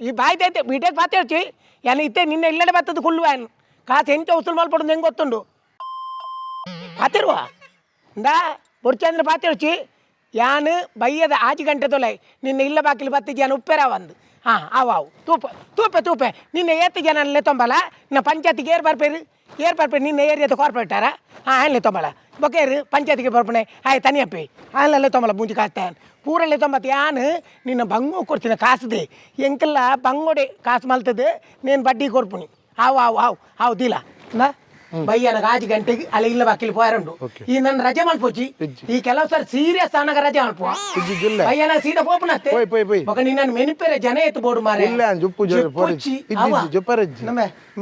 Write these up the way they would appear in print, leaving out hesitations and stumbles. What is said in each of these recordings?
ಈ ಬಾಯ್ದೈತೆ ಬೀಟೇಕ್ ಪಾತೇಳ್ಚಿ ಯಾನ ಇತ್ತೆ ನಿನ್ನೆ ಇಲ್ಲಡೆ ಬರ್ತದ ಕುಳ್ಳುವ ಕಾಸು ಎಂಚ ಉಸುಲು ಮಲ್ಪಡೋದು ಹೆಂಗೆ ಗೊತ್ತುಂಡು ಪಾತಿರುವ ಇಂದಾ ಬೊರ್ಚಂದ್ರ ಪಾತೇಳ್ಚಿ ಯಾನು ಬಯ್ಯದ ಆಜಿ ಗಂಟೆ ತೊಲೆ ನಿನ್ನೆ ಇಲ್ಲ ಬಾಕಿಲು ಬತ್ತಿಜ್ ಯಾನು ಉಪ್ಪೆರ ಒಂದು ಹಾಂ ಅವು ತೂಪೆ ತೂಪೆ ತೂಪೆ ನಿನ್ನೆ ಏತ್ತು ಜನ ತೊಂಬಲ್ಲ ಇನ್ನು ಪಂಚಾಯತಿಗೆ ಏರ್ ಬರ್ಪೇರು ನಿನ್ನೆ ಏರಿಯಾದ ಕಾರ್ಪೊರೇಟಾರ ಹಾಂ ಅಲ್ಲೇ ತೊಂಬಳ ಬೊಕೇರು ಪಂಚಾಯತಿಗೆ ಬರ್ಪಣೆ ಆಯ್ ತನಿಯಪ್ಪಿ ಅಲ್ಲೇ ತೊಂಬಳ ಮುಂಚೆ ಕಾಸ್ತಾನೆ ಪೂರಲ್ಲೇ ತೊಂಬತ್ತು ಯಾನು ನಿನ್ನ ಬಂಗು ಕೊಡ್ತೀನಿ ಕಾಸುದೆ ಎಂಕೆಲ್ಲ ಬಂಗೋಡೆ ಕಾಸು ಮಲ್ತದೆ ನೀನು ಬಡ್ಡಿ ಕೊಡ್ಪುನಿ ಹಾವು ದಿಲ್ಲ ನಾ ಬಯ್ಯನ ಆಜಿ ಗಂಟೆಗೆ ಅಲ್ಲಿ ಇಲ್ಲ ಬಾಕಿಲಿ ಪೋಯರುಂಡು ಈ ನನ್ನ ರಜೆ ಮಲ್ಪೋಚಿ ಈ ಕೆಲವು ಸರ್ ಸೀರಿಯಸ್ ಅನ್ನಾಗ ರಜೆ ಮಲ್ಪುವ ಬಯ್ಯನ ಸೀದಾ ಪೋಪುನತ್ತೆ ಬೊಕ ನಿನ್ನ ಮೆನಿಪೇರೆ ಜನ ಎತ್ತು ಬೋಡು ಮಾರೆ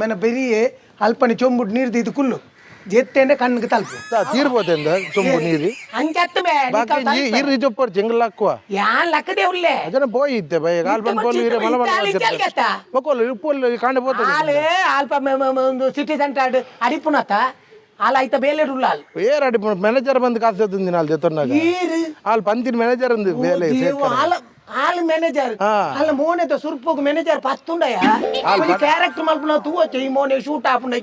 ಮನ ಬೆರಿ ಅಲ್ಪನೆ ಚೊಂಬುಡ್ ನೀರ್ದು ಇದು ಕುಲ್ಲು ಜೆತ್ತೇಂದ್ರೆ ಕಣ್ಣಿಗೆ ತಲುಪು ತೀರ್ಬೋದೆಂದ ಚೊಂಬು ನೀರಿ ಅಂಚತ್ತು ಇರ್ರಿ ಜೊಪ್ಪರ್ ಜಂಗಲ್ ಹಾಕುವ ಯಾನ್ ಲಕ್ಕದೆ ಉಳ್ಳೆ ಅದನ್ನ ಬೋಯಿದ್ದೆ ಬೈ ಕಾಲ್ಪನ್ ಕೋಲು ಇರೆ ಮಲ ಮಲ ಉಪ್ಪುಲ್ ಕಾಂಡೆ ಪೋತದೆ ಆಲೆ ಅಲ್ಪ ಒಂದು ಸಿಟಿ ಸೆಂಟರ್ ಅಡಿಪುನತ ಆಲ ಐತ ಬೇಲೆ ರುಲ್ಲಾಲ್ ಏರ್ ಅಡಿಪುನ ಮ್ಯಾನೇಜರ್ ಬಂದು ಕಾಸು ತಂದಿನ ಅಲ್ಲಿ ಜೊತ್ತನಾಗ ಆಲ್ ಪಂತಿನ ಮ್ಯಾನೇಜರ್ ಅಂದು ಬೇಲೆ ಆಲ್ ಮ್ಯಾನೇಜರ್ ಅಲ್ಲ ಮೋನೆತ ಸುರ್ಪೋಗ್ ಮ್ಯಾನೇಜರ್ ಪತ್ತುಂಡಯ ಕ್ಯಾರೆಕ್ಟರ್ ಮಲ್ಪನ ತೂವಚ್ಚ ಈ ಮೋನೆ ಶೂಟ್ ಆಪುನ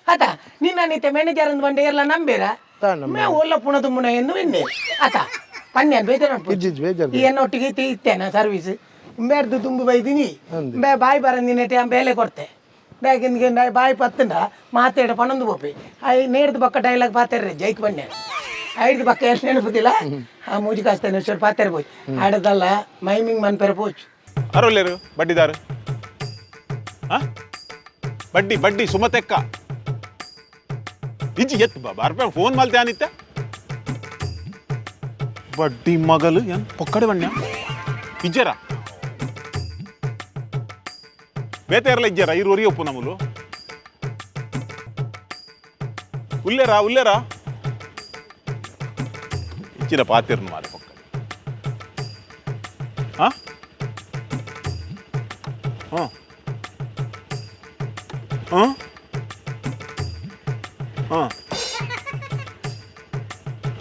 ಅತ ನಿನ್ನ ನಿತ್ತೆ ಮ್ಯಾನೇಜರ್ ಅಂದ್ ಬಂಡೆ ಎಲ್ಲ ನಂಬೇರ ಮೇ ಒಲ್ಲ ಪುಣದ ಮುನ ಎಂದು ಎನ್ನೆ ಅತ ಪನ್ಯ ಬೇಜಾರು ಈ ಎನ್ನೊಟ್ಟಿಗೆ ಇತ್ತೇನ ಸರ್ವಿಸ್ ಬೇಡ್ದು ತುಂಬು ಬೈದಿನಿ ಬೇ ಬಾಯಿ ಬರಂದಿನ ಬೇಲೆ ಕೊಡ್ತೆ ಬೇಕಿಂದ ಬಾಯಿ ಪತ್ತಂಡ ಮಾತಾಡ ಪಣಂದು ಬೋಪಿ ಐ ನೇಡ್ದು ಬಕ್ಕ ಡೈಲಾಗ್ ಪಾತೇರ್ರಿ ಜೈಕ್ ಬನ್ನೆ ಐದು ಬಕ್ಕ ಎಷ್ಟು ನೆನಪುದಿಲ್ಲ ಆ ಮೂಜಿ ಕಾಸ್ತಾನೆ ಎಷ್ಟು ಪಾತೇರ್ போய் ಆಡದಲ್ಲ ಮೈಮಿಂಗ್ ಮನ್ಪೇರ ಪೋಚು ಅರೋಲ್ಲೇರು ಬಡ್ಡಿದಾರು ಬಡ್ಡಿ ಬಡ್ಡಿ ಸುಮತೆಕ್ಕ ಇಜ್ಜಿ ಎತ್ತು ಬಾರ್ಪ ಫೋನ್ ಮಲ್ತೆ ಅನಿತ್ತೆ ಬಡ್ಡಿ ಮಗಲು ಏನ್ ಪೊಕ್ಕಡೆ ಬಣ್ಣ ಇಜ್ಜರ ಬೇತೆಯರಲ್ಲ ಇಜ್ಜರ ಇರುವರಿ ಒಪ್ಪು ನಮಲು ಉಲ್ಲೇರ ಇಚ್ಚಿನ ಪಾತಿರ್ನು ಮಾರೆ ಪೊಕ್ಕ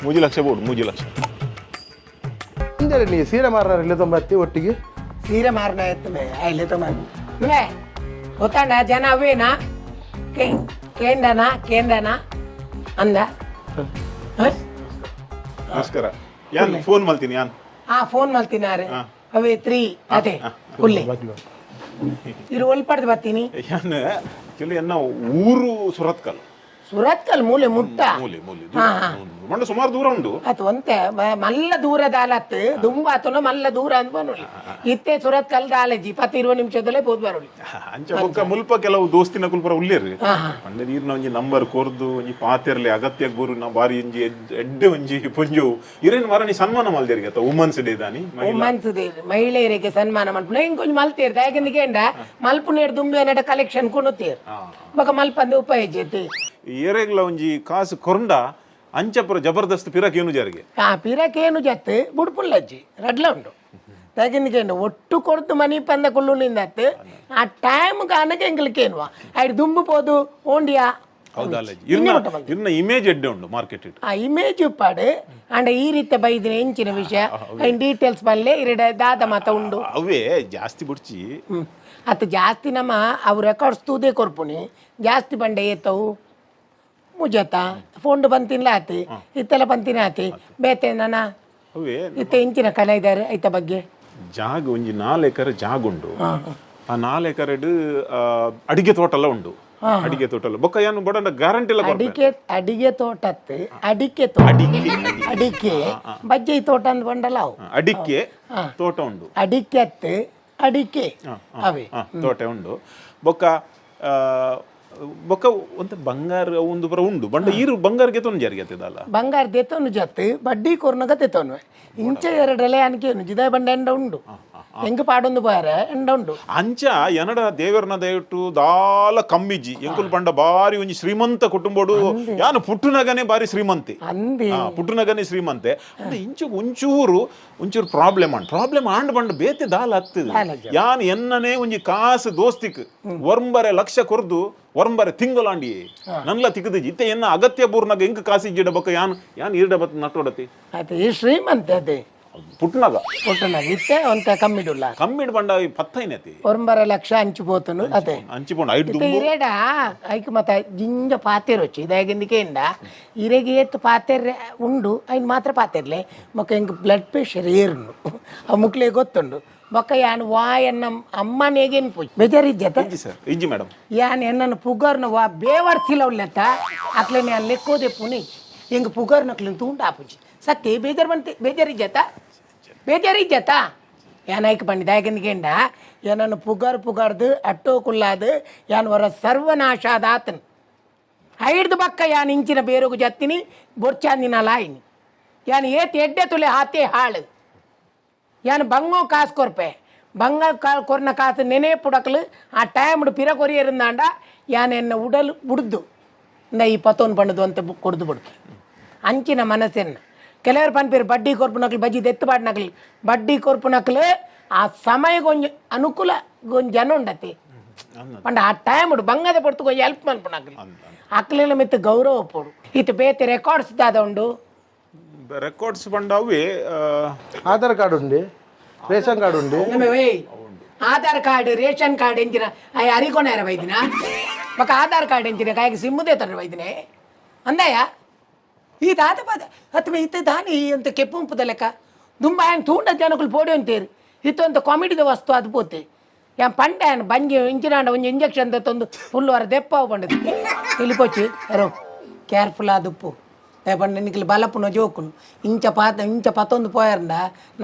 ಮೂಜಿ ಲಕ್ಷ ಬೋಡು 3 ಲಕ್ಷ ನೀ ಸೀರೆ ಮಾರ್ನಾರ ಇಲ್ಲ ತೊಂಬತ್ತಿ ಒಟ್ಟಿಗೆ ಸೀರೆ ಮಾರನ ಎತ್ತಮೆ ಐಲೆ ತೊಂಬ ಗೊತ್ತಾಂಡ ಜನ ಅವೇನಾ ಕೇಂದನ ಅಂದ ನಮಸ್ಕಾರ ಯಾನ್ ಫೋನ್ ಮಲ್ತೀನಿ ಯಾನ್ ಫೋನ್ ಮಲ್ತಿನಾರೆ ಅವೇ 3 ಅದೇ ಕುಲ್ಲಿ ಇರು ಒಲ್ಪಡ್ದು ಬರ್ತೀನಿ ಯಾನ್ ಕೆಲವು ಎನ್ನ ಊರು ಸುರತ್ಕಲ್ ಮೂಲೆ ಮುಟ್ಟ ಮಂಡ ಸುಮಾರು ದೂರ ಉಂಟು ಅದು ಒಂತೆ ಮಲ್ಲ ದೂರ ದಾಲತ್ ದುಂಬಾತನ ಮಲ್ಲ ದೂರ ಅಂತ ಬರೋಳಿ ಇತ್ತೆ ಸುರತ್ಕಲ್ ದಾಲಜಿ 10-20 ನಿಮಿಷದಲ್ಲೇ ಹೋದ್ ಬರೋಳಿ ಅಂಚ ಬೊಕ್ಕ ಮುಲ್ಪ ಕೆಲವು ದೋಸ್ತಿನ ಕುಲ್ಪರ ಉಳ್ಳೇರಿ ಅಂಡ ನೀರ್ನ ಒಂಜಿ ನಂಬರ್ ಕೊರ್ದು ಒಂಜಿ ಪಾತೆರ್ಲಿ ಅಗತ್ಯ ಗೋರು ನಾ ಬಾರಿ ಒಂಜಿ ಎಡ್ಡೆ ಒಂಜಿ ಪೊಂಜು ಇರೇನ್ ಮಾರ ನೀ ಸನ್ಮಾನ ಮಲ್ದೇರಿಗೆ ಅಥವಾ ವುಮನ್ಸ್ ಡೇ ದಾನಿ ವುಮನ್ಸ್ ಡೇ ಮಹಿಳೆಯರಿಗೆ ಸನ್ಮಾನ ಮಲ್ಪುನ ಹಿಂಗ್ ಕೊಂಚ ಮಲ್ತೇರ್ದ ಯಾಕೆಂದ್ರೆ ಕೇಂಡ ಮಲ್ಪುನೇರ್ ದುಂಬೆ ನಡ ಕಲೆಕ್ಷನ್ ಕೊಡುತ್ತೇರ್ ಬೊಕ ಮಲ್ಪಂದು ಉಪಯೋಜತೆ ಏರೆಗ್ಲ ಒಂಜಿ ಕಾಸು ಕೊರಂಡ ಅಂಚಪುರ ಜಬರ್ದಸ್ತ್ ಪಿರಕೇನು ಜಾರಿಗೆ ಪಿರಕೇನು ಜತ್ ಬುಡ್ಪುಲ್ಲಜ್ಜಿ ರಡ್ಲ ಉಂಟು ತಗಿಂದು ಒಟ್ಟು ಕೊಡ್ತು ಮನಿ ಪಂದ ಕುಳ್ಳುನಿಂದ ಆ ಟೈಮ್ ಕಾನಕ್ಕೆ ಎಂಗ್ಲಿಕ್ಕೇನುವ ಐದು ದುಂಬು ಪೋದು ಓಂಡಿಯಾ ಇನ್ನ ಇಮೇಜ್ ಎಡ್ಡೆ ಉಂಟು ಮಾರ್ಕೆಟ್ ಆ ಇಮೇಜ್ ಉಪ್ಪಾಡು ಅಂಡ ಈ ರೀತಿ ಬೈದಿನ ಹೆಂಚಿನ ವಿಷಯ ಡೀಟೇಲ್ಸ್ ಬಲ್ಲೆ ಇರಡ ದಾದ ಮಾತ ಉಂಡು ಅವೇ ಜಾಸ್ತಿ ಬುಡ್ಚಿ ಅತ್ ಜಾಸ್ತಿ ನಮ್ಮ ಅವು ರೆಕಾರ್ಡ್ಸ್ ತೂದೇ ಕೊರ್ಪುನಿ ಜಾಸ್ತಿ ಬಂಡೆ ಏತವು ಮುಜತ ಫೋನ್ ಬಂತಿನ್ಲ ಆತಿ ಇತ್ತೆಲ್ಲ ಬಂತಿನ ಆತಿ ಬೇತೆ ನಾನ ಇತ್ತ ಇಂಚಿನ ಕಲೆ ಇದ್ದಾರೆ ಐತ ಬಗ್ಗೆ ಜಾಗ ಒಂಜಿ 4 ಎಕರೆ ಜಾಗ ಉಂಡು ಆ 4 ಎಕರೆ ಅಡಿಗೆ ತೋಟ ಎಲ್ಲ ಉಂಡು ಅಡಿಗೆ ತೋಟ ಎಲ್ಲ ಬೊಕ್ಕ ಏನು ಬಡ ಗ್ಯಾರಂಟಿ ಎಲ್ಲ ಅಡಿಗೆ ತೋಟತ್ ಅಡಿಕೆ ಬಜ್ಜಿ ತೋಟ ಅಂತ ಬಂಡಲ್ಲ ಅವು ಅಡಿಕೆ ತೋಟ ಉಂಡು ಅಡಿಕೆ ಅವೇ ತೋಟ ಉಂಡು ಬೊಕ್ಕ ಬೊಕ್ಕ ಒಂತ ಬಂಗಾರ ಒಂದು ಬರ ಉಂಡು ಬಂಡ ಈರು ಬಂಗಾರಗೆ ತೊಂದು ಜಾರಿಗೆ ಅಲ್ಲ ಬಂಗಾರ ದೇತೋನು ಜತ್ ಬಡ್ಡಿ ಕೊರ್ನಗ ತೆತೋನು ಇಂಚ ಎರಡಲೆ ಅನ್ಕೇನು ಜಿದ ಬಂಡ ಎಂಡ ಉಂಡು ಎಂಗ ಪಾಡೊಂದು ಬಾರ ಎಂಡ ಉಂಡು ಅಂಚ ಎನಡ ದೇವರನ ದಯವಿಟ್ಟು ದಾಲ ಕಮ್ಮಿಜಿ ಎಂಕುಲ್ ಪಂಡ ಬಾರಿ ಒಂಜಿ ಶ್ರೀಮಂತ ಕುಟುಂಬಡು ಯಾನು ಪುಟ್ಟುನಗನೆ ಬಾರಿ ಶ್ರೀಮಂತೆ ಪುಟ್ಟುನಗನೆ ಶ್ರೀಮಂತೆ ಅಂದ್ರೆ ಇಂಚು ಒಂಚೂರು ಪ್ರಾಬ್ಲಮ್ ಆಂಡ್ ಬಂಡ ಬೇತೆ ದಾಲ ಹತ್ತದ ಯಾನ್ ಎನ್ನನೆ ಒಂಜಿ ಕಾಸು ದೋಸ್ತಿಕ್ ವರ್ಂಬರೆ ಲಕ್ಷ ಕೊರ್ದು ವರ್ಂಬರೆ ತಿಂಗಳಾಂಡಿ ನನ್ಲ ತಿಕ್ಕದಿಜಿ ಇತ್ತೆ ಎನ್ನ ಅಗತ್ಯ ಬೂರ್ನಾಗ ಎಂಕ ಕಾಸಿ ಜಿಡ ಬಕ್ಕ ಯಾನ್ ಇರ್ಡ ಬತ್ ನಟ್ಟೋಡತಿ ಅದೇ ಶ್ರೀಮಂತ ಅದೇ ಪುಟ್ಟನಗ ಇತ್ತೆ ಒಂತ ಕಮ್ಮಿಡುಲ್ಲ ಕಮ್ಮಿಡ್ ಬಂಡ 10 ಐನತಿ 1.5 ಲಕ್ಷ ಹಂಚಿపోతును ಅದೇ ಹಂಚಿಕೊಂಡು ಐದು ಇತ್ತೆ ಇರೇಡ ಐಕ್ ಮತ್ತ ಜಿಂಜ ಪಾತೆರೊಚ್ಚಿ ಇದಾಗಿಂದಿಕೆಂಡ ಇರೆಗೆ ಏತ್ ಪಾತೆರ್ ಉಂಡು ಐನ್ ಮಾತ್ರ ಪಾತೆರ್ಲೆ ಮೊಕ್ಕ ಎಂಕ್ ಬ್ಲಡ್ ಪ್ರೆಷರ್ ಏರ್ನು ಆ ಮುಕ್ಲೆ ಗೊತ್ತುಂಡು ಬೊಕ್ಕ ಯಾನ್ ವಾಯನ್ನ ಅಮ್ಮನೇಗೇನು ಪೋಯ್ ಬೇಜಾರಿಜ್ಜತ ಸರ್ ಇಜ್ಜಿ ಮೇಡಮ್ ಯಾನ್ ಎನ್ನನ್ನು ಪುಗರ್ನ ವಾ ಬೇವರ್ತಿಲ ಉಳ್ಳತ್ತ ಅಕ್ಲೆ ನಾನು ಲೆಕ್ಕೋದೆ ಪುನಿ ಎಂಗ್ ಪುಗರ್ನಕ್ಲಿನ ತೂಂಡ ಆಪುಜಿ ಸತ್ಯ ಬೇಜಾರಿಜ್ಜತ ಯಾನೈಕ್ ಪಂಡಿದ ಯಾಕೆಂದಿಕೆಂಡ ಏನನ್ನು ಪುಗರ್ದು ಅಟ್ಟೋಕುಲ್ಲಾದು ಯಾನ್ ವರ ಸರ್ವನಾಶಾದಾತನ್ ಐಡ್ದು ಬಕ್ಕ ಯಾನ್ ಇಂಚಿನ ಬೇರೋಗು ಜತ್ತಿನಿ ಬೊರ್ಚಾಂದಿನ ಲಾಯಿನಿ ಯಾನ್ ಏತ್ ಎಡ್ಡೆ ತುಲೆ ಹಾತೆ ಹಾಳು ಯಾನ್ ಬಂಗೋ ಕಾಸು ಕೊರ್ಪೆ ಬಂಗ ಕೊರ್ನ ಕಾಸು ನೆನೆ ಪುಡಕ್ಲು ಆ ಟೈಮ್ಡು ಪಿರ ಕೊರಿಯರಿಂದಾಂಡ ಯಾನ್ ಎನ್ನ ಉಡಲು ಬುಡ್ದು ಇಂದ ಈ ಪತೋನ್ ಪಂಡದು ಅಂತ ಕೊಡ್ದು ಬಿಡ್ತು ಅಂಚಿನ ಮನಸ್ಸನ್ನ ಕೆಲವರು ಪನ್ಪೇರು ಬಡ್ಡಿ ಕೊರ್ಪು ನಕ್ಲು ಬಜ್ಜಿ ದೆತ್ತುಬಾಡ್ ನಕ್ಲು ಬಡ್ಡಿ ಕೊರ್ಪು ನಕ್ಲು ಆ ಸಮಯಗೊಂಜ ಅನುಕೂಲ ಗೊಂಜ ಜನ ಉಂಡತಿ ಪಂಡ ಆ ಟೈಮ್ಡು ಬಂಗದ ಪಡ್ತು ಗೊಂಜ ಹೆಲ್ಪ್ ಮಲ್ಪು ನಕ್ಲು ಅಕ್ಲೆಲ್ಲ ಮಿತ್ತು ಗೌರವ ಪೋಡು ಇತ್ತು ಬೇತೆ ರೆಕಾರ್ಡ್ಸ್ ದಾದ ಉಂಡು ರೆಕಾರ್ಡ್ಸ್ ಬಂಡಾವೆ ಆಧಾರ್ ಕಾರ್ಡ್ ಉಂಡಿ ರೇಷನ್ ಕಾರ್ಡ್ ಉಂಡಿ ಆಧಾರ್ ಕಾರ್ಡ್ ರೇಷನ್ ಕಾರ್ಡ್ ಎಂಚಿನ ಅಯ್ಯ ಅರಿಕೊಣಾರ ವೈದಿನ ಮಕ್ಕ ಆಧಾರ್ ಕಾರ್ಡ್ ಎಂಚಿನ ಕಾಯಿಗೆ ಸಿಮ್ಮುದೇ ತರ ವೈದಿನೇ ಅಂದಯ್ಯ ಈ ದಾದ ಪದ ಅಥವಾ ಇತ್ತ ದಾನಿ ಅಂತ ಕೆಪ್ಪುಂಪದ ಲೆಕ್ಕ ದುಂಬ ಏನು ತೂಂಡ ಜನಗಳು ಪೋಡಿ ಅಂತೇರಿ ಇತ್ತು ಅಂತ ಕಾಮಿಡಿದ ವಸ್ತು ಅದು ಪೋತೆ ಯಾನ್ ಪಂಡ ಏನು ಬಂಜಿ ಇಂಚಿನಾಂಡ ಒಂದು ಇಂಜೆಕ್ಷನ್ ತಂದು ಫುಲ್ ವರ ದೆಪ್ಪ ಪಂಡದು ಇಲ್ಲಿ ಪೋಚಿ ಯಾರೋ ಕೇರ್ಫುಲ್ ಆದುಪ್ಪು ಪಂಡ ನಿಕ್ಲಿ ಬಲಪುನ ಜೋಕುಲು ಇಂಚ ಪತ್ತೊಂದು ಪೋಯರ್ಂಡ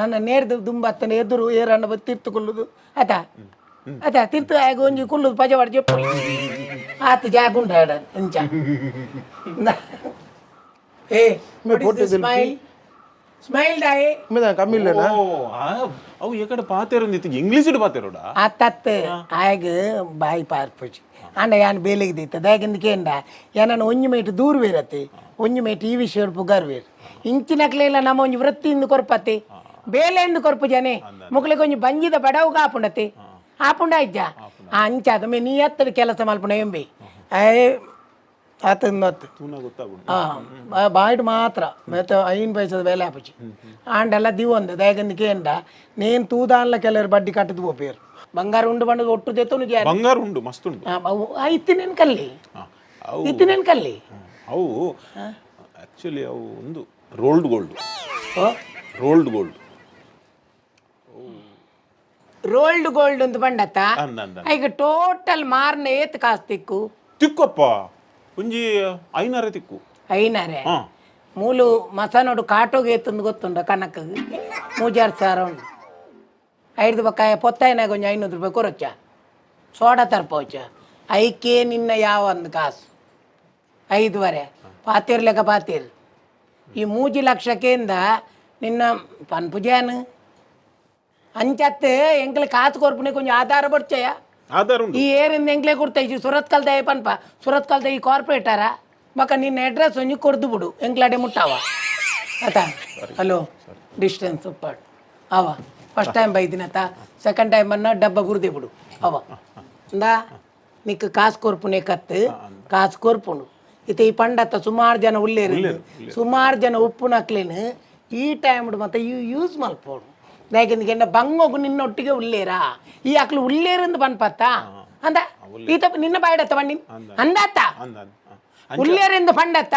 ನನ್ನ ನೇರ್ದು ದುಂಬತ್ತನ ಎದುರು ಏರಣ್ಣ ತಿರ್ತುಕೊಳ್ಳುದು ಆತ ತಿರ್ತು ಆಗ ಒಂಜಿ ಕುಳ್ಳುದು ಪಜವಾಡ ಜಪ್ಪು ಆತ ಜಾಗುಂಡ ಇಂಚ ಸ್ಮೈಲ್ ಡಾಯ್ ಕಮ್ಮಿಲ್ಲೇನಾ ಅವು ಎಕಡೆ ಪಾತೆರು ಇಂಗ್ಲೀಷ್ ಪಾತೆರೋಡ ಅತ್ತತ್ ಆಗ ಬಾಯಿ ಪಾರ್ಪುಜಿ ಅಂಡ ಯಾನ್ ಬೇಲೆಗೆ ದಿತ್ತ ದಾಗಿಂದಕೇಂಡ ಯಾನನ್ನು ಒಂಜಿ ಮೇಟ್ ದೂರ ಬೇರತ್ತೆ ಒಂಜಿ ಮೇಟ್ ಈ ವಿಷಯ ಪುಗಾರ್ ಬೇರು ಇಂಚಿನಕ್ಲೆಲ್ಲ ನಮ್ಮ ಒಂಜಿ ವೃತ್ತಿಯಿಂದ ಕೊರ್ಪತ್ತೆ ಬೇಲೆಂದು ಕೊರ್ಪು ಜನೆ ಮುಕ್ಳಿಗೆ ಒಂಜಿ ಬಂಜಿದ ಬಡವುಗ ಆಪುಂಡತೆ ಆಪುಂಡ ಇಜ್ಜ ಅಂಚಾದ ಮೇ ನೀ ಎತ್ತದ ಕೆಲಸ ಮಲ್ಪುಣ ಎಂಬಿ ಆತಂದು ಬಾಯ್ಡ್ ಮಾತ್ರ ಮತ್ತೆ 5 ಪೈಸದ ಬೆಲೆ ಆಪುಜಿ ಆಂಡೆಲ್ಲ ದಿವೊಂದು ದಾಗಿಂದಕೇಂಡ ನೇನ್ ತೂದಾನ್ಲ ಕೆಲವರು ಬಡ್ಡಿ ಕಟ್ಟದು ಹೋಪೇರು ಬಂಗಾರ ಉಂಡು ಬಂಡದು ಒಟ್ಟು ತೆತ್ತನು ಬಂಗಾರ ಉಂಡು ಮಸ್ತ್ ಉಂಟು ಇತ್ತಿನೇನು ಕಲ್ಲಿ ಅವು ಆಕ್ಚುಲಿ ಅವು ಒಂದು ರೋಲ್ಡ್ ಗೋಲ್ಡ್ ರೋಲ್ಡ್ ಗೋಲ್ಡ್ ಅಂತ ಬಂಡತ್ತ ಈಗ ಟೋಟಲ್ ಮಾರ್ನ ಏತ್ ಕಾಸು ತಿಕ್ಕಪ್ಪ ಒಂಜಿ 500 ತಿಕ್ಕು 500 ಮೂಲು ಮಸಾನೋಡು ಕಾಟೋಗೆ ಏತಂದು ಗೊತ್ತುಂಡ ಕನಕ 3000 ಉಂಡು 5 ಬಕ್ಕಾಯ ಪೊತ್ತಾಯಿನಾಗ ಒಂಜಿ 500 ರೂಪಾಯಿ ಕೊರೊಚ್ಚ ಸೋಡಾ ತರ್ಪೋಚ್ಚ ಐಕೆ ನಿನ್ನ ಯಾವ ಒಂದು ಕಾಸು 5.5 ಪಾತೇರು ಲೆಕ್ಕ ಪಾತೇರು ಈ 3 ಲಕ್ಷಕ್ಕಿಂದ ನಿನ್ನ ಪನ್ಪುಜಾನು ಅಂಚತ್ತೆ ಎಂಕ್ಲೆ ಕಾಸು ಕೊರ್ಪುನೆ ಕೊಂಚ ಆಧಾರ ಬಡ್ಚಯ ಈ ಏರಿಂದ ಎಂಕ್ಲೆ ಕೊಡ್ತಾಯಿ ಸುರತ್ ಕಲ್ದ ಪನ್ಪ ಸುರತ್ ಕಲ್ದ ಈ ಕಾರ್ಪೊರೇಟರ ಮಕ್ಕ ನಿನ್ನ ಅಡ್ರೆಸ್ ಒಂಜಿ ಕೊಡ್ದು ಬಿಡು ಎಂಕ್ಲಾಡೆ ಮುಟ್ಟಾವ ಆತ ಹಲೋ ಡಿಸ್ಟೆನ್ಸ್ ಉಪ್ಪಾಡು ಅವ ಫಸ್ಟ್ ಟೈಮ್ ಬೈದಿನತ ಸೆಕೆಂಡ್ ಟೈಮ್ ಅನ್ನ ಡಬ್ಬ ಗುರ್ದೆ ಬಿಡು ಅವ ಇಂದ ನಿಕ್ ಕಾಸು ಕೊರ್ಪುನೆ ಕತ್ತು ಕಾಸು ಕೊರ್ಪುಂಡು ಇತ ಈ ಪಂಡತ್ತ ಸುಮಾರು ಜನ ಉಳ್ಳೇರು ಸುಮಾರು ಜನ ಉಪ್ಪು ನಕ್ಲೇನು ಈ ಟೈಮ್ ಮತ್ತೆ ಯೂಸ್ ಮಲ್ಪೋಡು ಯಾಕೆಂದ್ರೆ ಬಂಗೋಗು ನಿನ್ನೊಟ್ಟಿಗೆ ಉಳ್ಳೇರಾ ಈ ಅಕ್ಲು ಉಳ್ಳೇರಂದು ಬನ್ಪತ್ತ ಅಂದ ಈತ ನಿನ್ನ ಬಾಯ್ಡತ್ತ ಬಣ್ಣಿ ಅಂದತ್ತ ಉಳ್ಳೇರಿಂದ ಪಂಡತ್ತ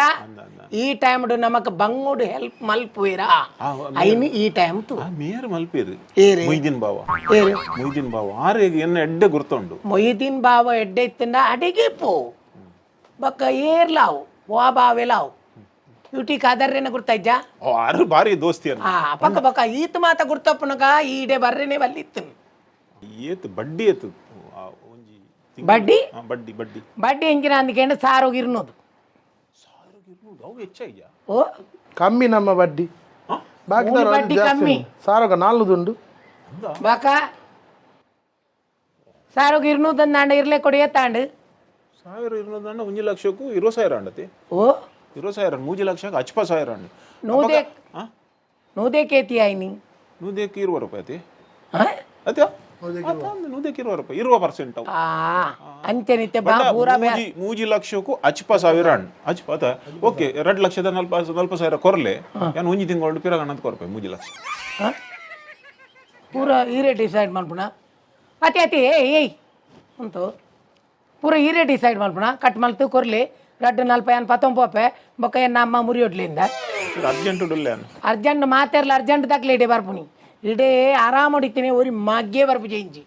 ಈ ಟೈಮ್ ನಮಕ್ ಬಂಗೋಡು ಹೆಲ್ಪ್ ಮಲ್ಪುವೇರಾ ಐನಿ ಈ ಟೈಮ್ ತು ಮೇರ್ ಮಲ್ಪೇರು ಮೊಯ್ದೀನ್ ಬಾವ ಆರೆಗೆ ಎನ್ನ ಎಡ್ಡೆ ಗುರ್ತುಂಡು ಮೊಯ್ದೀನ್ ಬಾವ ಎಡ್ಡೆ ಇತ್ತಿಂದ ಅಡಿಗೆ ಪೋ ಬಕ್ಕ ಏರ್ಲಾವು ವಾ ಬಾವೆಲಾವು ಯೂಟಿ ಕಾದರ್ರೇನ ಗುರ್ತಾಯ್ಜ ಆರು ಬಾರಿ ದೋಸ್ತಿ ಪಕ್ಕ ಪಕ್ಕ ಈತ ಮಾತ ಗುರ್ತಪ್ಪನಗ ಈಡೆ ಬರ್ರೇನೆ ಬಲ್ಲಿತ್ತು ಏತ್ ಬಡ್ಡಿ ಏತು ಬಡ್ಡಿ ಬಡ್ಡಿ ಬಡ್ಡಿ ಬಡ್ಡಿ ಎಂಜಿನ ಅಂದ್ಕೊಂಡು ಸಾರೋಗಿರ್ನೋದು ಅವು ಹೆಚ್ಚಾಯ್ಯ ಓ ಕಮ್ಮಿ ನಮ್ಮ ಬಡ್ಡಿ ಬಾಕಿ ಬಡ್ಡಿ ಕಮ್ಮಿ ಸಾರೋಗ 4 ಉಂಡು ಬಾಕ ಸಾರೋಗ ಇರ್ನೂದಂದಾಂಡ ಇರ್ಲೆ ಕೊಡಿ ಎತ್ತಾಂಡು 1000 ಇರ್ನೂದಂಡ 1 ಲಕ್ಷಕ್ಕೂ 20,000 ಅಂಡತಿ ಓ 20,000 3 ಲಕ್ಷಕ್ಕೆ 50,000 ಅಂಡ ನೂದೆ ಕೇತಿ ಆಯ್ನಿ ನೂದೇಕ್ 20 ರೂಪಾಯಿ ಅತಿ हाँ ಅತ್ಯ ನೂದಕ್ಕೆ 20% ಅವು ಅಂಚೆ ನಿತ್ಯ ಬಾ ಪೂರ ಮೂಜಿ ಲಕ್ಷಕ್ಕೂ 80,000 ಅಣ್ಣ ಅಚ್ಪತ ಓಕೆ 2,40,000 ಕೊರ್ಲೆ ಏನು ಒಂಜಿ ತಿಂಗಳು ಪಿರಗಣ್ಣಂತ ಕೊರ್ಪೆ 3 ಲಕ್ಷ ಪೂರ ಈರೇ ಡಿಸೈಡ್ ಮಾಡ್ಬಿಣ ಅತಿ ಅತಿ ಏಯ್ ಅಂತು ಪೂರ ಈರೇ ಡಿಸೈಡ್ ಮಾಡ್ಬಿಣ ಕಟ್ ಮಲ್ತು ಕೊರ್ಲಿ 2,40,19 ಬೊಕ್ಕ ಏನು ಅಮ್ಮ ಮುರಿಯೊಡ್ಲಿಂದ ಅರ್ಜೆಂಟ್ ಮಾತಾರಲ್ಲ ಅರ್ಜೆಂಟ್ ತಕ್ಲೆ ಇಡೇ ಬರ್ಪುನಿ ಇಡೇ ಆರಾಮ ಹೊಡಿತೀನಿ ಒರಿ ಮಗ್ಗೆ ಬರ್ಪು చేయించి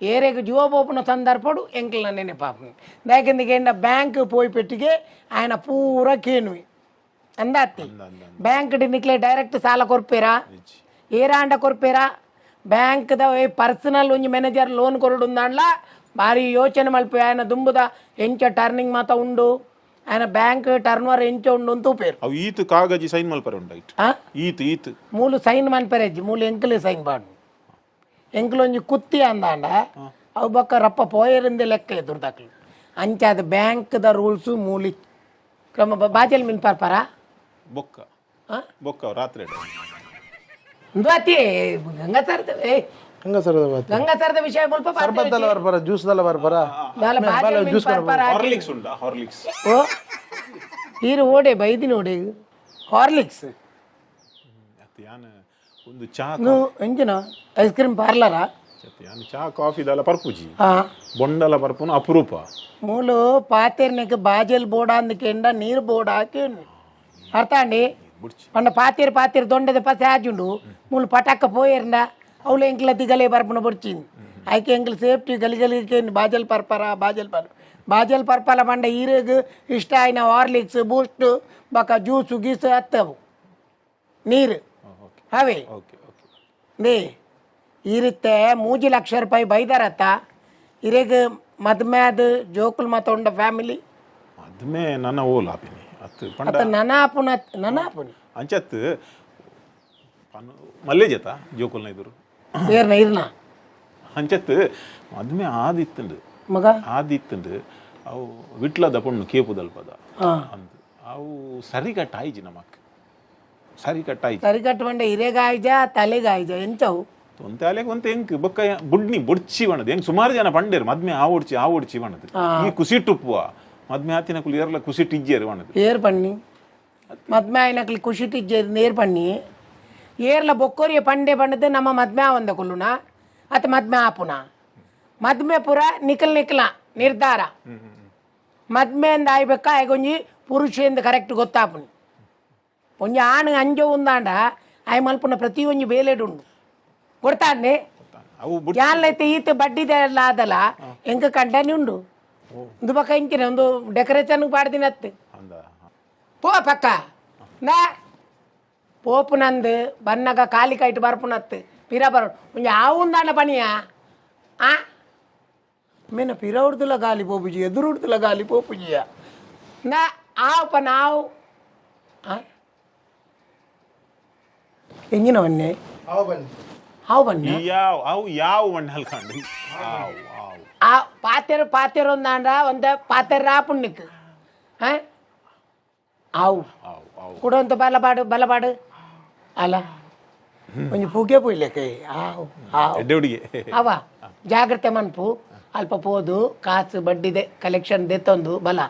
ఏరేకు జువ పోపున సందర్భడు ఎంకల నేనే పాపం దాకిందికేండ బ్యాంక్ పోయి పెట్టికే ఆయన పూర కేనువి అందాత్తి బ్యాంక్ నిక్లే డైరెక్ట్ ಸಾಲ ಕೊರ್ಪೇರಾ ಏರಾಂಡ ಕೊರ್ಪೇರಾ ಬ್ಯಾಂಕ್ದ ಪರ್ಸನಲ್ ಒಂಜಿ ಮ್ಯಾನೇಜರ್ ಲೋನ್ ಕೊರಡುಂದಾಂಡ್ಲ ಭಾರಿ ಯೋಚನೆ ಮಲ್ಪೆ ఆయన ದುಂಬುದ ಎಂಚ ಟರ್ನಿಂಗ್ ಮಾತ ಉಂಡು ఆయన ಬ್ಯಾಂಕ್ ಟರ್ನ್ಓವರ್ ಎಂಚ ಉಂಡು ಅಂತ ಉಪೇರು ಅವು ಈತ್ ಕಾಗಜಿ ಸೈನ್ ಮಲ್ಪರೆ ಉಂಡೈಟ್ ಈತ್ ಮೂಲು ಸೈನ್ ಮಲ್ಪೆರೆಜ್ಜಿ ಮೂಲು ಎಂಕಲು ಸೈನ್ ಪಾಡು ಎಂಕಲು ಒಂಜಿ ಕುತ್ತಿ ಅಂದಾಂಡ ಅವು ಬೊಕ್ಕ ರಪ್ಪ ಪೋಯರಿಂದೆ ಲೆಕ್ಕ ಎದುರ್ದಾಕ್ಲು ಅಂಚೆ ಅದು ಬ್ಯಾಂಕ್ದ ರೂಲ್ಸು ಮೂಲಿ ಕ್ರಮ ಬಾಜಲ್ ಮಿನ್ ಪಾರ್ಪಾರ ಬೊಕ್ಕ ರಾತ್ರಿ ಅತಿ ಗಂಗಾಸರದ ಗಂಗಾಸರದ ವಿಷಯ ಮುಲ್ಪ ಸರ್ಬತ್ತಲ್ಲ ಬರ್ಬಾರ ಜ್ಯೂಸ್ದಲ್ಲ ಬರ್ಬಾರ ಹಾರ್ಲಿಕ್ಸ್ ಉಂಟಾ ಹಾರ್ಲಿಕ್ಸ್ ಓ ಹೀರು ಓಡೆ ಬೈದಿನ ಓಡೆ ಹಾರ್ಲಿಕ್ಸ್ ಒಂದು ಚಾ ಎಂಜಿನ ಐಸ್ ಕ್ರೀಮ್ ಪಾರ್ಲರಾ ಚಾ ಕಾಫಿ ದಲ್ಲ ಪರ್ಪುಜಿ ಬೊಂಡಲ ಪರ್ಪುನ ಅಪರೂಪ ಮೂಲು ಪಾತೆರ್ನಿಗೆ ಬಾಜಲ್ ಬೋಡ ಅಂದಕೆಂಡ ನೀರು ಬೋಡ ಹಾಕಿ ಅರ್ಥ ಅಂಡಿ పండ పాతీరు దొండది పసి ఆజుండు మూలు పటాక్క పోయేరిందా అవులు ఎంకల దిగలే పరపున పొడిచింది అయితే ఎంకలు సేఫ్టీ గలిగలికి బాజల్ పరపాల పండ ఈరేగు ఇష్ట అయిన హార్లిక్స్ బూస్ట్ బొక్క జ్యూస్ గీసు వస్తావు నీరు అవే ದೇ ಈರಿತ್ತೆ 3 ಲಕ್ಷ ರೂಪಾಯಿ ಬೈದಾರತ್ತ ಇರೇಗ ಮದ್ಮ್ಯಾದ ಜೋಕುಲ್ ಮತ ಉಂಡ ಫ್ಯಾಮಿಲಿ ಮದ್ಮೆ ನನ್ನ ಓಲ್ ಆಪಿನಿ ಅತ್ತ ನನಾಪುನ ನನಾಪುನಿ ಅಂಚತ್ ಮಲ್ಲೆ ಜತ ಜೋಕುಲ್ನ ಇದ್ರು ಏರ್ನ ಇರ್ನ ಅಂಚತ್ ಮದ್ಮೆ ಆದಿತ್ತಂಡು ಮಗ ಆದಿತ್ತಂಡು ಅವು ವಿಟ್ಲದ ಪಣ್ಣು ಕೇಪುದಲ್ಪದ ಅಂದ್ ಅವು ಸರಿಗಟ್ಟ ಆಯ್ಜಿ ನಮಕ್ ಸರಿಕಟ್ಟು ಬಂಡೆ ಹಿರೇಗಾಯ್ಜ ತಲೆಗಾಯ್ಜ ಎಂಚವು ತೊಂತಾಲೆಗೆ ಒಂತ ಎಂಕ್ ಬೊಕ್ಕ ಬುಡ್ನಿ ಬೊಡ್ಚಿ ಬಣದು ಹೆಂಗ್ ಸುಮಾರು ಜನ ಪಂಡೇರು ಮದ್ಮೆ ಆವಡ್ಚಿ ಬಣದು ಈ ಕುಸಿಟ್ಟುಪ್ಪುವ ಮದ್ಮೆ ಆತಿನಕುಲು ಏರ್ಲ ಕುಸಿಟ್ಟಿಜ್ಜೇರು ಬಣದು ಏರ್ ಪಣ್ಣಿ ಮದ್ಮೆ ಆಯ್ನಕ್ಲಿ ಕುಸಿಟ್ಟಿಜ್ಜೇರು ನೇರ್ ಪಣ್ಣಿ ಏರ್ಲ ಬೊಕ್ಕೋರಿಯ ಪಂಡೆ ಬಣ್ಣದು ನಮ್ಮ ಮದ್ಮೆ ಆವಂದ ಕುಲ್ಲುನ ಅತ ಮದ್ಮೆ ಆಪುನ ಮದ್ಮೆ ಪುರ ನಿಖಲ ನಿರ್ಧಾರ ಮದ್ಮೆಯಿಂದ ಆಯ್ಬೇಕಾ ಆಗೊಂಜಿ ಪುರುಷೆಂದು ಕರೆಕ್ಟ್ ಗೊತ್ತಾಪುನಿ ಒಂಜಿ ಆಣ್ ಅಂಜ ಉಂದಾಂಡ ಆಯ್ ಮಲ್ಪುನ ಪ್ರತಿ ಒಂಜಿ ಬೇಲೆಡುಂಡು ಕೊಡ್ತಾಂಡೆ ಯಾನ್ಲೈತೆ ಈತ ಬಡ್ಡಿದೆ ಎಲ್ಲ ಆದಲ್ಲ ಎಂಕ ಕಂಟನಿ ಉಂಡು ಒಂದು ಪಕ್ಕ ಇಂಚಿನ ಒಂದು ಡೆಕೋರೇಷನ್ ಪಾಡ್ದಿನತ್ತು ಪೋ ಪಕ್ಕ ನಾ ಪೋಪು ನಂದು ಬನ್ನಗ ಕಾಲಿ ಕೈಟ್ ಬರ್ಪುನತ್ತು ಪಿರ ಬರೋ ಒಂಜಿ ಆವುಂದಾಂಡ ಪಣಿಯ ಆ ಮೇನ ಪಿರ ಉಡ್ದುಲ ಗಾಲಿ ಪೋಪುಜಿ ಎದುರು ಉಡ್ದುಲ ಗಾಲಿ ಪೋಪುಜಿಯ ನಾ ಆವು ಪ ನಾವು ಎಂಜಿನ ಬನ್ನಿ ಹಾವು ಬನ್ನಿ ಯಾವ ಮಣ್ಣು ಹಲ್ಕಂಡು ಆ ಪಾತೆರು ಒಂದಾಂಡ ಒಂದು ಪಾತೆರ ರಾಪುಣ್ಣಿಕ್ ಆವು ಕೊಡುವಂತ ಬಲಪಾಡು ಅಲ್ಲ ಒಂಜಿ ಪೂಗೆ ಪೂಯ್ಲೆಕ್ಕ ಅವ ಜಾಗ್ರತೆ ಮನ್ಪು ಅಲ್ಪ ಪೋದು ಕಾಸು ಬಡ್ಡಿದೆ ಕಲೆಕ್ಷನ್ ದೆತ್ತೊಂದು ಬಲ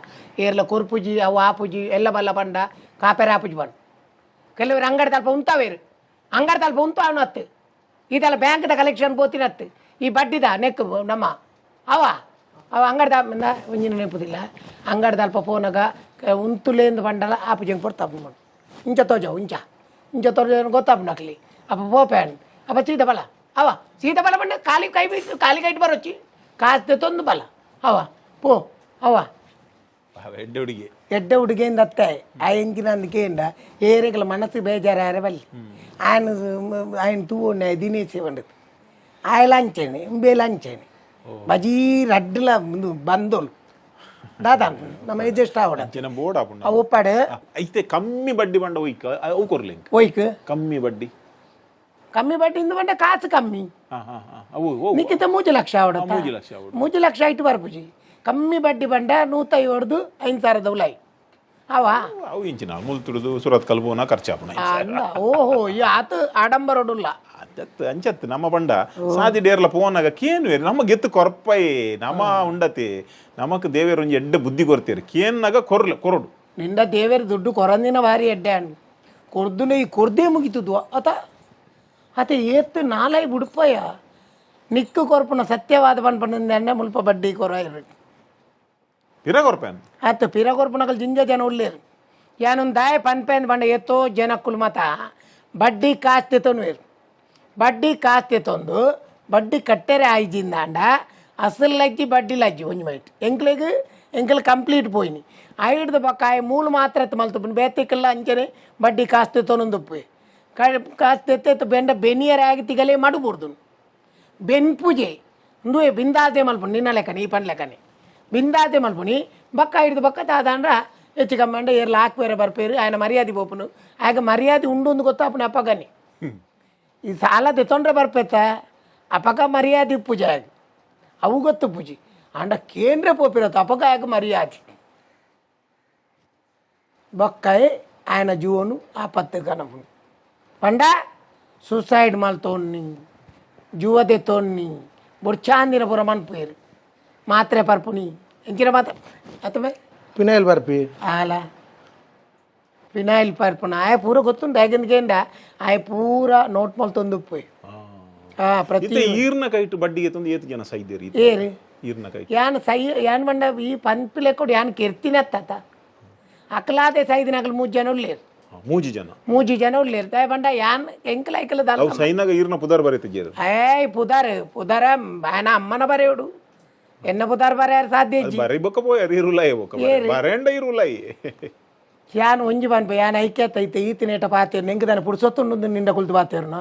ಏರ್ಲ ಕೊರ್ಪುಜಿ ಅವು ಆಪುಜಿ ಎಲ್ಲ ಬಲ್ಲ ಬಂಡ ಕಾಪೆರ ಆಪುಜಿ ಬಂಡು ಕೆಲವರು ಅಂಗಡಿ ತಲ್ಪ ಉಂತಾವೇರು ಅಂಗಡಿ ತಲ್ಪ ಉಂತು ಅವನತ್ತು ಇದೆಲ್ಲ ಬ್ಯಾಂಕ್ದ ಕಲೆಕ್ಷನ್ ಬೋತಿನತ್ತು ಈ ಬಡ್ಡಿದ ನೆಕ್ ನಮ್ಮ ಅವ ಅಂಗಡಿ ಒಂಜಿನ ನೆನಪುದಿಲ್ಲ ಅಂಗಡಿ ತಲ್ಪ ಪೋನಾಗ ಉಂತುಲೇಂದು ಬಂಡಲ ಆಪುಜಂಗೆ ಕೊಡ್ತಾಪ ಇಂಚ ತೋಜವು ಇಂಚ ತೋಜ ಗೊತ್ತಾಪ ನಕ್ಲಿ ಅಪ್ಪ ಪೋಪ್ಯಾನ್ ಅಪ್ಪ ಸೀದ ಬಲ ಅವ ಸೀದ ಬಲ ಬಂಡ ಕಾಲಿ ಕೈಟ್ ಬರೋಚ್ಚಿ ಕಾಸ್ತೆ ತೊಂದು ಬಲ ಅವ ಪೋ ಅವ ಎಡ್ಡ ಹುಡುಗಿಯಿಂದ ಅತ್ತೆ ಆ ಎಂಕಿನ ಅಂದಕೇಂಡ ಏರೆಗಳ ಮನಸ್ಸು ಬೇಜಾರ ಬಲ್ಲಿ ఆయన తూనే దినేసి వండదు ఆయన లంచని ఇంబే లంచని బజీ రడ్డుల ముందు బంధువులు దాదా ನಮ್ಮ ಎಜೆಸ್ಟ್ ಆವಡ ಒಪ್ಪಾಡು ಐತೆ ಕಮ್ಮಿ ಬಡ್ಡಿ ಬಂಡ ಅವು ಕೊರ್ಲಿ ಒಯ್ಕ್ ಕಮ್ಮಿ ಬಡ್ಡಿ ಇಂದು ಬಂಡ ಕಾಸು ಕಮ್ಮಿ ನಿಕ್ಕಿತ 3 ಲಕ್ಷ ಆವಡ 3 ಲಕ್ಷ ಇಟ್ಟು ಬರ್ಪುಜಿ ಕಮ್ಮಿ ಬಡ್ಡಿ ಬಂಡ 150 5,000 ಉಲಾಯಿ ಅವ ಅವು ಇಂಚಿನ ಮುಲ್ತುಡುದು ಸುರತ್ ಕಲ್ಬೋನ ಖರ್ಚಾಪನ ಓಹೋ ಈ ಆತ ಆಡಂಬರೋಡುಲ್ಲ ಅಂಚತ್ ನಮ್ಮ ಬಂಡ ಸಾದಿ ಡೇರ್ಲ ಪೋನಾಗ ಕೇನ್ವೇರಿ ನಮ್ಮ ಗೆತ್ತು ಕೊರಪೈ ನಮ ಉಂಡತಿ ನಮಕ್ ದೇವೇರು ಒಂಜಿ ಎಡ್ಡೆ ಬುದ್ಧಿ ಕೊರ್ತೀರಿ ಕೇನ್ನಾಗ ಕೊರಡು ನಿಂದ ದೇವೇರು ದುಡ್ಡು ಕೊರಂದಿನ ಭಾರಿ ಎಡ್ಡೆ ಅಣ್ಣ ಕೊರ್ದು ಈ ಕೊರ್ದೇ ಮುಗಿತದ್ವ ಅತ ಏತ್ತು ನಾಲೈ ಬುಡುಪಯ್ಯ ನಿಕ್ಕು ಕೊರಪುನ ಸತ್ಯವಾದ ಪಂಪಣ್ಣ ಮುಲ್ಪ ಬಡ್ಡಿ ಕೊರ ಪಿರ ಕೊರ್ಪೇನ್ ಆಯ್ತು ಪಿರ ಕೊರಪುನಕಲ್ ಜಿಂಜ ಜನ ಉಳ್ಳೇರು ಯಾನೊಂದು ದಾಯ ಪನ್ಪೇನ್ ಬಂಡ ಎತ್ತೋ ಜನಕ್ಕುಲ್ ಮತ ಬಡ್ಡಿ ಕಾಸ್ತಿ ತೊನ್ವೇರು ಬಡ್ಡಿ ಕಾಸ್ತಿ ತೊಂದು ಬಡ್ಡಿ ಕಟ್ಟೆರೆ ಆಯ್ಜಿಂದಾಂಡ ಅಸಲ್ ಲಜ್ಜಿ ಬಡ್ಡಿ ಲಜ್ಜಿ ಒಂಜಿ ಮೈಟ್ ಎಂಕ್ಲಿಗೆ ಕಂಪ್ಲೀಟ್ ಪೋಯಿನಿ ಐಡ್ದು ಪಕ್ಕ ಮೂಲು ಮಾತ್ರ ಮಲ್ತು ಬೇತಿಕ್ಕೆಲ್ಲ ಅಂಚನೆ ಬಡ್ಡಿ ಕಾಸ್ತಿ ತೊನೊಂದುಪ್ಪು ಕಾಸ್ತಿ ಎತ್ತು ಬೆಂಡ ಬೆನಿಯರ್ ಆಗಿ ತಿಗಲೇ ಮಾಡಬಾರ್ದು ಬೆನ್ ಪೂಜೆ ಒಂದು ಬಿಂದಾದೆ ಮಲ್ಪುಣಿ ನಿನ್ನ ಲೆಕ್ಕನೆ ಈ ಪನ್ ಲೆಕ್ಕನೆ ಬಿಂದಾದೆ ಮಲ್ಪುಣಿ ಬಕ್ಕ ಹಿಡಿದು ಬಕ್ಕ ತಾದಂಡ್ರ ಹೆಚ್ಚು ಕಮ್ಮಂಡ ಏರ್ಲ ಹಾಕ್ಬೇರೆ ಬರ್ಪೇರು ఆయన ಮರ್ಯಾದೆ ಬೋಪುನು ಆಗ ಮರ್ಯಾದೆ ಉಂಡು ಒಂದು ಗೊತ್ತಾಪುನ ಅಪ್ಪಗನಿ ಈ ಸಾಲ ತೆತ್ತೊಂಡ್ರೆ ಬರ್ಪೇತ ಅಪಗ ಮರ್ಯಾದೆ ಪೂಜೆ ಆಗ ಅವು ಗೊತ್ತು ಪೂಜೆ ಅಂಡ ಕೇಂದ್ರ ಪೋಪಿರತ್ತ ಅಪಗ ಆಗ ಮರ್ಯಾದೆ ಬಕ್ಕಾಯಿ ఆయన ಜೀವನು ಆಪತ್ತು ಕನಪು ಪಂಡ ಸೂಸೈಡ್ ಮಲ್ತೋನಿ ಜುವದೆ ತೋನಿ ಬುಡ್ಚಾಂದಿನ ಪುರ ಮನ್ಪೇರು ಮಾತ್ರೆ ಪರ್ಪುನಿ ಎಂಚಿನ ಮಾತ್ರ ಅಥವಾ ಫಿನೈಲ್ ಬರ್ಪಿ ಆಲ ಫಿನೈಲ್ ಪರ್ಪುನ ಆಯ ಪೂರ ಗೊತ್ತುಂಟು ಯಾಕೆಂದ್ಕೇಂಡ ಆಯ ಪೂರ ನೋಟ್ ಮಲ್ತೊಂದು ಉಪ್ಪು ಪ್ರತಿ ಈರ್ನ ಕೈಟು ಬಡ್ಡಿಗೆ ತಂದು ಏತು ಜನ ಸೈದೇರಿ ಏರಿ ಈರ್ನ ಕೈ ಯಾನ್ ಸೈ ಯಾನ್ ಬಂಡ ಈ ಪನ್ಪಿಲೆ ಕೊಡು ಯಾನ್ ಕೆರ್ತಿನತ್ತ ಅಕಲಾದೆ ಸೈದಿನ ಅಕಲ್ ಮೂಜಿ ಜನ ಉಳ್ಳೇರು ತಾಯ ಬಂಡ ಯಾನ್ ಎಂಕಲ ಐಕಲ ಅವು ಸೈನಾಗ ಈರ್ನ ಪುದಾರ್ ಬರೀತಿದ್ದೀರ ಏಯ್ ಪುದಾರ ಆಯನ ಅಮ್ಮನ ಬರೆಯೋಡು ಎನ್ನ ಪುದಾರ್ ಬರೆಯಾರ ಸಾಧ್ಯ ಬರೀ ಬೊಕ್ಕ ಪೋಯಾರ ಇರುಲಾಯಿ ಬರೇಂಡ ಇರುಲಾಯಿ ಯಾನ್ ಒಂಜಿ ಬನ್ಪ ಯಾನ್ ಐಕ್ಯತೈತೆ ಈತಿನೇಟ ಪಾತೇರು ನೆಂಗೆ ತಾನೆ ಪುಡ್ಸೊತ್ತುಂಡು ನಿಂಡ ಕುಳಿತು ಪಾತೇರುನ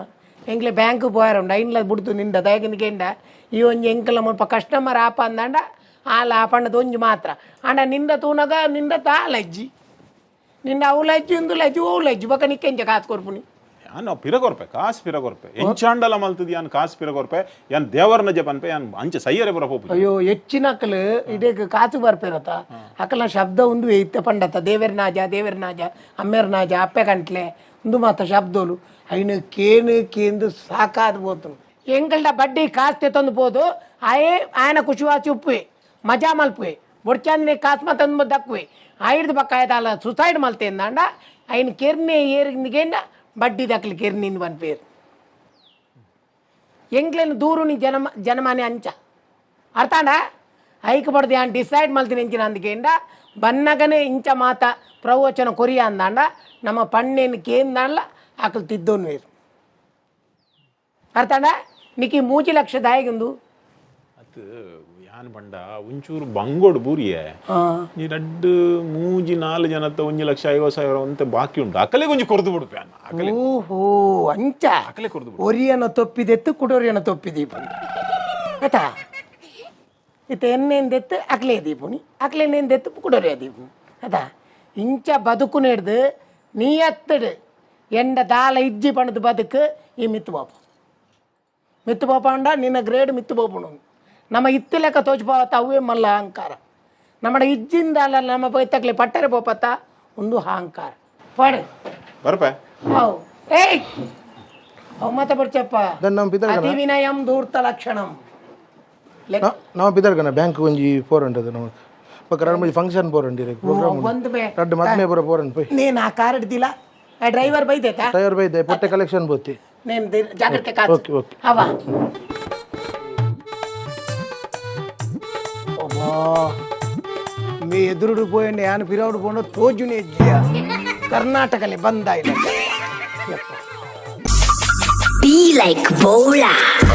ಎಂಕ್ಲೆ ಬ್ಯಾಂಕ್ ಪೋಯಾರುಂಡ ಐನ್ಲ ಬುಡ್ತು ನಿಂಡ ದಯಗನಿಗೆಂಡ ಈ ಒಂಜಿ ಎಂಕಲ ಮುಲ್ಪ ಕಸ್ಟಮರ್ ಆಪ ಅಂದಂಡ ಆಲ ಆಪಣ್ಣದ ಒಂಜಿ ಮಾತ್ರ ಅಣ್ಣ ನಿಂದ ತೂನಗ ನಿಂದ ತಾಲಜ್ಜಿ ನಿಂದ ಅವು ಲಜ್ಜಿ ಒಂದು ಲಜ್ಜಿ ಓ ಲಜ್ಜಿ ಬಕ ನಿಕ್ಕೆಂಚ ಕಾಸು ಕೊರ್ಪುನಿ ಯಾನ್ ಪಿರಗೊರ್ಪೆ ಕಾಸು ಪಿರಗೊರ್ಪೆ ಎಂಚಾಂಡಲ ಮಲ್ತದ ಯಾನ್ ಕಾಸು ಪಿರಗೊರ್ಪೆ ಯಾನ್ ದೇವರನ ಜಪನ್ಪೆ ಯಾನ್ ಅಂಚೆ ಸೈಯರೆ ಬರ ಹೋಪು ಅಯ್ಯೋ ಹೆಚ್ಚಿನ ಅಕ್ಕಲು ಇಡೇ ಕಾಸು ಬರ್ಪಿರತ್ತ ಅಕ್ಕಲ ಶಬ್ದ ಒಂದು ಇತ್ತೆ ಪಂಡತ್ತ ದೇವೇರ್ ನಾಜ ಅಮ್ಮೇರ್ ನಾಜ ಅಪ್ಪೆ ಗಂಟ್ಲೆ ಒಂದು ಮಾತ ಶಬ್ದೋಲು అయిన కేందు సాకాదు పోతుంది ఎంకల్డ బడ్డీ కాస్తే ತಂದು పోదు ఆయన ಖುಷಿವಾಸಿ ಉಪ್ಪುವೆ ಮಜಾ ಮಲ್ಪುವೆ ಬೊಡ್ಚಾಂದಿನ ಕಾಸ್ಮ ತಂದು ದಕ್ಕುವೆ ಆಯ್ದು ಬಕ್ಕ ಆಯ್ತಲ್ಲ ಸುಸೈಡ್ ಮಲ್ತೆಂದಾಂಡ ఆయన ಕೆರ್ನೆ ಏರಿಗೆಂಡ ಬಡ್ಡಿ ದಕ್ಕಲಿ ಕೆರ್ನಿಂದ ಬನ್ ಪೇರು ಎಂಕ್ಲೇನು ದೂರುನಿ ಜನಮಾನೆ ಅಂಚ ಅರ್ಥಾಂಡ ಐಕ್ ಬಡ್ದು ಯಾನ್ ಡಿಸೈಡ್ ಮಲ್ತೀನಿ ಎಂಚಿನ ಅಂದಿಕೆಂಡ ಬನ್ನಗನೆ ಇಂಚ ಮಾತ ಪ್ರವಚನ ಕೊರಿಯ ಅಂದಾಂಡ ನಮ್ಮ ಪಣ್ಣೇನು ಕೇಂದಾಂಡ್ಲ ಆಕಲು ತಿದ್ದೋನು ವೇರು ಅರ್ಥಾಂಡ నీకు 3 ಲಕ್ಷ ದಾಯಗುಂದು ಅದು ಯಾನ್ ಬಂಡ ಒಂಚೂರು ಬಂಗೋಡು ಬೂರಿಯೇ ನೀ ರಡ್ಡು 3-4 ಜನತ್ತ 1,50,000 ಅಂತ ಬಾಕಿ ಉಂಟು ಅಕಲೆ ಕೊಂಚ ಕೊರ್ದು ಬಿಡ್ಪೆ ಓಹೋ ಅಂಚ ಅಕಲೆ ಕೊರ್ದು ಒರಿಯನ ತೊಪ್ಪಿದೆತ್ತು ಕುಡೋರಿಯನ ತೊಪ್ಪಿದೀಪುನಿ ಆಯ್ತಾ ಇತ್ತ ಎನ್ನೆಂದೆತ್ತು ಅಕ್ಲೆ ದೀಪುನಿ ಅಕ್ಲೆನೆಂದೆತ್ತು ಕುಡೋರಿಯ ದೀಪುನಿ ಆಯ್ತಾ ಇಂಚ ಬದುಕು ನೆಡ್ದು ನೀ ಎತ್ತಡು ಎಂಡ ದಾಲ ಇಜ್ಜಿ ಪಣದು ಬದುಕು ಈ ಮಿತ್ತು ಪಾಪ ಅಂಡ ನಿನ್ನ ಗ್ರೇಡ್ ಮಿತ್ತು పోపును ನಮ್ಮ ಇತ್ತಿ ಲೆಕ್ಕ ತೋಚಿపోవత ಅವೇ ಮಲ್ಲ ಅಹಂಕಾರ ನಮ್ಮ ಇಜ್ಜಿಂದ ಅಲ್ಲ ನಮ್ಮ ಬೈತಕ್ಲೆ ಪಟ್ಟರೆ పోపత ಒಂದು ಅಹಂಕಾರ ಪಡೆ ಬರ್ಪೆ ಹೌ ಏಯ್ ಅವಮತ ಬರ್ಚಪ್ಪ ಅತಿ ವಿನಯಂ ಧೂರ್ತ ಲಕ್ಷಣಂ ನಾವು ಬಿದರ್ಗನ ಬ್ಯಾಂಕ್ ಒಂಜಿ 400 ನಮಗೆ ಪಕ್ಕ ಮಂದಿ ಫಂಕ್ಷನ್ 400 ಪ್ರೋಗ್ರಾಮ್ ಒಂದು ಬೇ ರಡ್ಡು ಮದ್ಮೆ ಬರ 400 ನೀನು ಆ ಕಾರ್ ಹಿಡ್ದಿಲ್ಲ ಆ ಡ್ರೈವರ್ ಬೈದೇತಾ ಡ್ರೈವರ್ ಬೈದೆ ಪೊಟ್ಟೆ ಕಲೆಕ್ಷನ್ ಬೋತಿ నేను జాగ్రత్త కాదు ఓకే ఓకే అవా అబ్బా మీ ఎదురుడు పోయండి యాన పిరవుడు పోండు తోజునే కర్ణాటకలే ಬಂದ ಇಲ್ಲ Be like BOLAR.